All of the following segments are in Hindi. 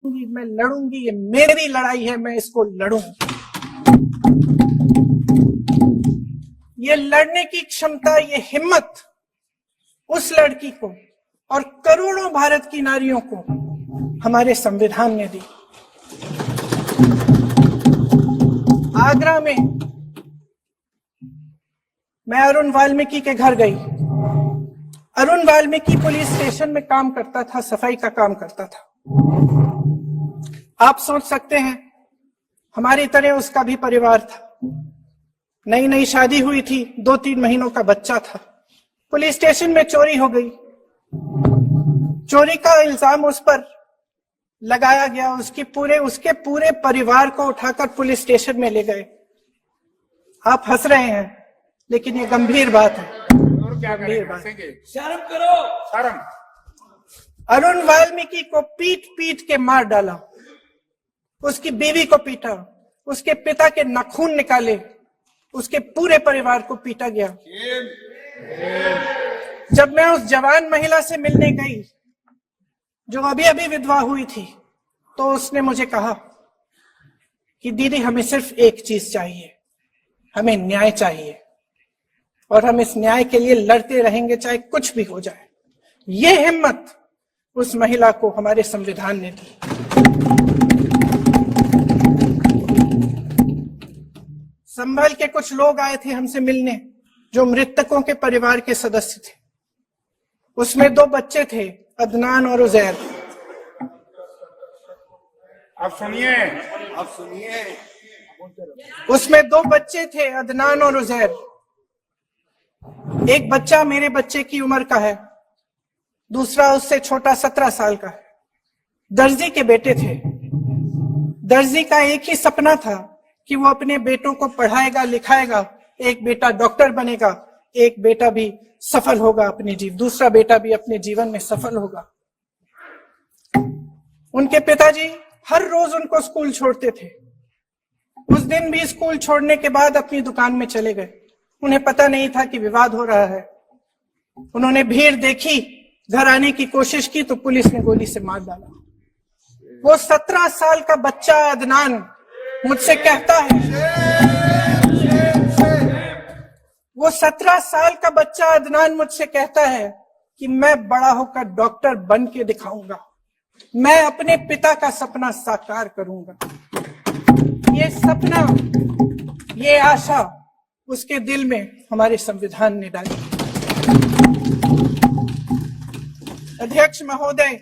मैं लड़ूंगी, ये मेरी लड़ाई है, मैं इसको लड़ूंगी। ये लड़ने की क्षमता, ये हिम्मत उस लड़की को और करोड़ों भारत की नारियों को हमारे संविधान ने दी। आगरा में मैं अरुण वाल्मीकि के घर गई। अरुण वाल्मीकि पुलिस स्टेशन में काम करता था, सफाई का काम करता था। आप सोच सकते हैं हमारी तरह उसका भी परिवार था। नई नई शादी हुई थी, 2-3 महीनों का बच्चा था। पुलिस स्टेशन में चोरी हो गई। चोरी का इल्जाम उस पर लगाया गया। उसके पूरे परिवार को उठाकर पुलिस स्टेशन में ले गए। आप हंस रहे हैं, लेकिन ये गंभीर बात है। गंभीर बात। शर्म करो, शर्म। अरुण वाल्मीकि को पीट पीट के मार डाला, उसकी बीवी को पीटा, उसके पिता के नाखून निकाले, उसके पूरे परिवार को पीटा गया। जब मैं उस जवान महिला से मिलने गई जो अभी अभी विधवा हुई थी, तो उसने मुझे कहा कि दीदी, हमें सिर्फ एक चीज चाहिए, हमें न्याय चाहिए और हम इस न्याय के लिए लड़ते रहेंगे, चाहे कुछ भी हो जाए। ये हिम्मत उस महिला को हमारे संविधान ने दी। संभल के कुछ लोग आए थे हमसे मिलने, जो मृतकों के परिवार के सदस्य थे। उसमें 2 बच्चे थे, अदनान और उजैर। आप सुनिए। उसमें 2 बच्चे थे, अदनान और उजैर। एक बच्चा मेरे बच्चे की उम्र का है, दूसरा उससे छोटा 17 साल का है। दर्जी के बेटे थे। दर्जी का एक ही सपना था कि वो अपने बेटों को पढ़ाएगा, लिखाएगा। एक बेटा डॉक्टर बनेगा, एक बेटा भी सफल होगा दूसरा बेटा भी अपने जीवन में सफल होगा। उनके पिताजी हर रोज उनको स्कूल छोड़ते थे। उस दिन भी स्कूल छोड़ने के बाद अपनी दुकान में चले गए। उन्हें पता नहीं था कि विवाद हो रहा है। उन्होंने भीड़ देखी, घर आने की कोशिश की तो पुलिस ने गोली से मार डाला। वो 17 साल का बच्चा अदनान मुझसे कहता है, वो 17 साल का बच्चा अदनान मुझसे कहता है कि मैं बड़ा होकर डॉक्टर बन के दिखाऊंगा, मैं अपने पिता का सपना साकार करूंगा। ये सपना, ये आशा उसके दिल में हमारे संविधान ने डाली। अध्यक्ष महोदय,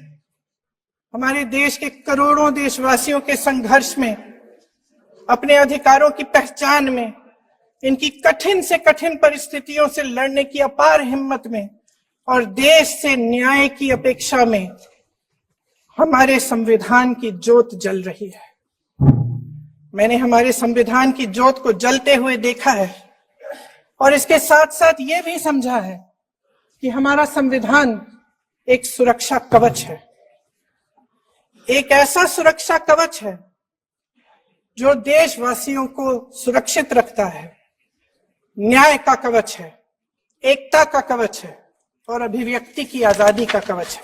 हमारे देश के करोड़ों देशवासियों के संघर्ष में, अपने अधिकारों की पहचान में, इनकी कठिन से कठिन परिस्थितियों से लड़ने की अपार हिम्मत में और देश से न्याय की अपेक्षा में हमारे संविधान की ज्योत जल रही है। मैंने हमारे संविधान की ज्योत को जलते हुए देखा है और इसके साथ साथ ये भी समझा है कि हमारा संविधान एक सुरक्षा कवच है। एक ऐसा सुरक्षा कवच है जो देशवासियों को सुरक्षित रखता है, न्याय का कवच है, एकता का कवच है और अभिव्यक्ति की आजादी का कवच है।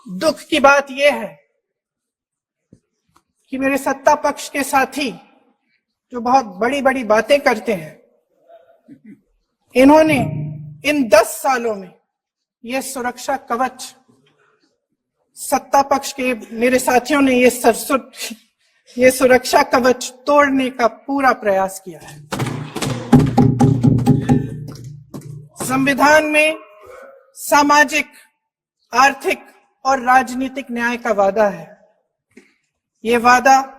दुख की बात यह है कि मेरे सत्ता पक्ष के साथी जो बहुत बड़ी बड़ी बातें करते हैं, इन्होंने इन 10 सालों में यह सुरक्षा कवच, सत्ता पक्ष के मेरे साथियों ने ये सुरक्षा कवच तोड़ने का पूरा प्रयास किया है। संविधान में सामाजिक, आर्थिक और राजनीतिक न्याय का वादा है। ये वादा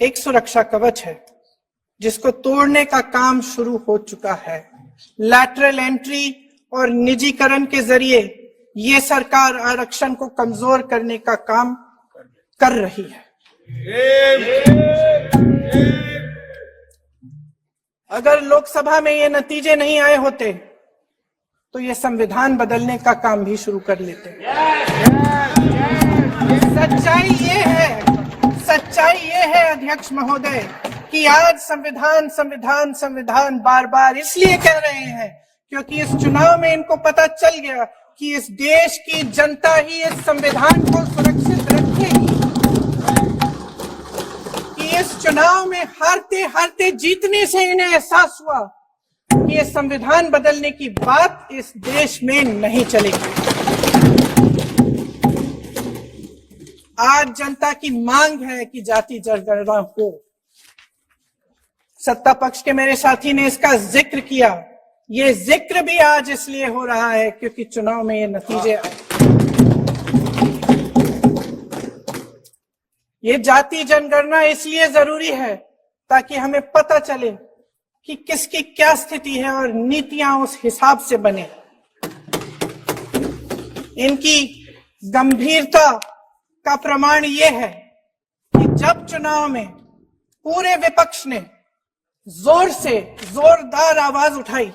एक सुरक्षा कवच है जिसको तोड़ने का काम शुरू हो चुका है। लैटरल एंट्री और निजीकरण के जरिए ये सरकार आरक्षण को कमजोर करने का काम कर रही है। अगर लोकसभा में ये नतीजे नहीं आए होते तो ये संविधान बदलने का काम भी शुरू कर लेते। सच्चाई ये है अध्यक्ष महोदय कि आज संविधान बार बार इसलिए कह रहे हैं क्योंकि इस चुनाव में इनको पता चल गया कि इस देश की जनता ही इस संविधान को सुरक्षित रखेगी, कि इस चुनाव में हारते हारते जीतने से इन्हें एहसास हुआ कि ये संविधान बदलने की बात इस देश में नहीं चलेगी। आज जनता की मांग है कि जाति जनगणना हो। सत्ता पक्ष के मेरे साथी ने इसका जिक्र किया। ये जिक्र भी आज इसलिए हो रहा है क्योंकि चुनाव में ये नतीजे आए। ये जाति जनगणना इसलिए जरूरी है ताकि हमें पता चले कि किसकी क्या स्थिति है और नीतियां उस हिसाब से बने। इनकी गंभीरता का प्रमाण यह है कि जब चुनाव में पूरे विपक्ष ने जोर से जोरदार आवाज उठाई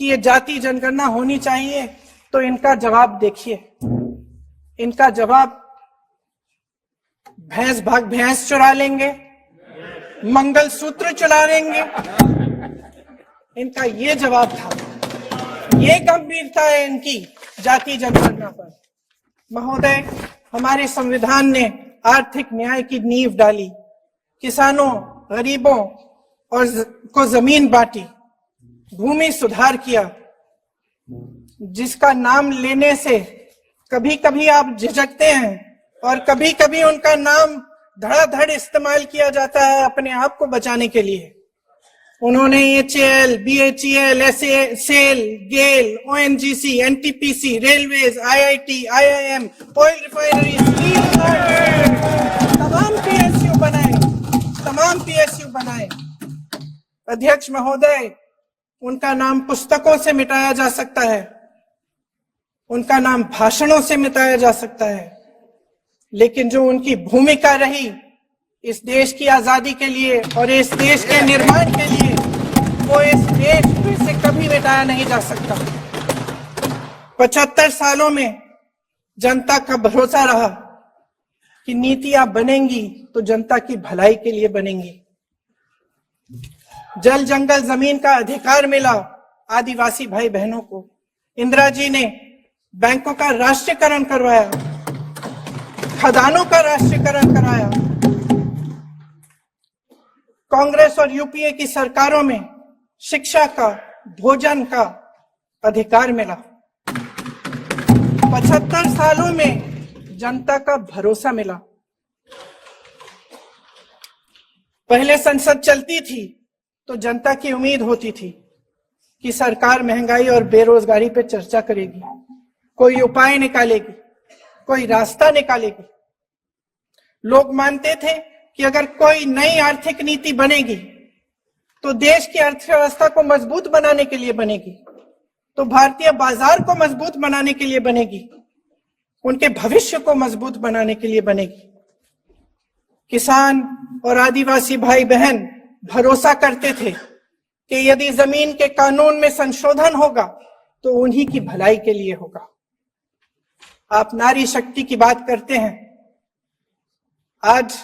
कि ये जाति जनगणना होनी चाहिए, तो इनका जवाब देखिए। इनका जवाब भैंस भाग भैंस चुरा लेंगे, मंगलसूत्र चुरा लेंगे, इनका ये जवाब था। ये गंभीरता है इनकी जाति जनगणना पर। महोदय, हमारे संविधान ने आर्थिक न्याय की नींव डाली, किसानों, गरीबों और को जमीन बांटी, भूमि सुधार किया, जिसका नाम लेने से कभी कभी आप झिझकते हैं और कभी कभी उनका नाम धड़ाधड़ इस्तेमाल किया जाता है अपने आप को बचाने के लिए। उन्होंने HAL, BHEL, SAIL, गेल, ONGC, NTPC, railways, IIT, IIM, oil refinery, steel plant, तमाम PSU बनाए। अध्यक्ष महोदय, उनका नाम पुस्तकों से मिटाया जा सकता है, उनका नाम भाषणों से मिटाया जा सकता है, लेकिन जो उनकी भूमिका रही इस देश की आजादी के लिए और इस देश के निर्माण के लिए, वो इस देश से कभी मिटाया नहीं जा सकता। 75 सालों में जनता का भरोसा रहा कि नीतियां बनेंगी तो जनता की भलाई के लिए बनेंगी। जल जंगल जमीन का अधिकार मिला आदिवासी भाई बहनों को। इंदिरा जी ने बैंकों का राष्ट्रीयकरण करवाया, खदानों का राष्ट्रीयकरण कराया। कांग्रेस और यूपीए की सरकारों में शिक्षा का, भोजन का अधिकार मिला। 75 सालों में जनता का भरोसा मिला। पहले संसद चलती थी तो जनता की उम्मीद होती थी कि सरकार महंगाई और बेरोजगारी पर चर्चा करेगी, कोई उपाय निकालेगी, कोई रास्ता निकालेगी। लोग मानते थे कि अगर कोई नई आर्थिक नीति बनेगी तो देश की अर्थव्यवस्था को मजबूत बनाने के लिए बनेगी, तो भारतीय बाजार को मजबूत बनाने के लिए बनेगी, उनके भविष्य को मजबूत बनाने के लिए बनेगी। किसान और आदिवासी भाई बहन भरोसा करते थे कि यदि जमीन के कानून में संशोधन होगा तो उन्हीं की भलाई के लिए होगा। आप नारी शक्ति की बात करते हैं। आज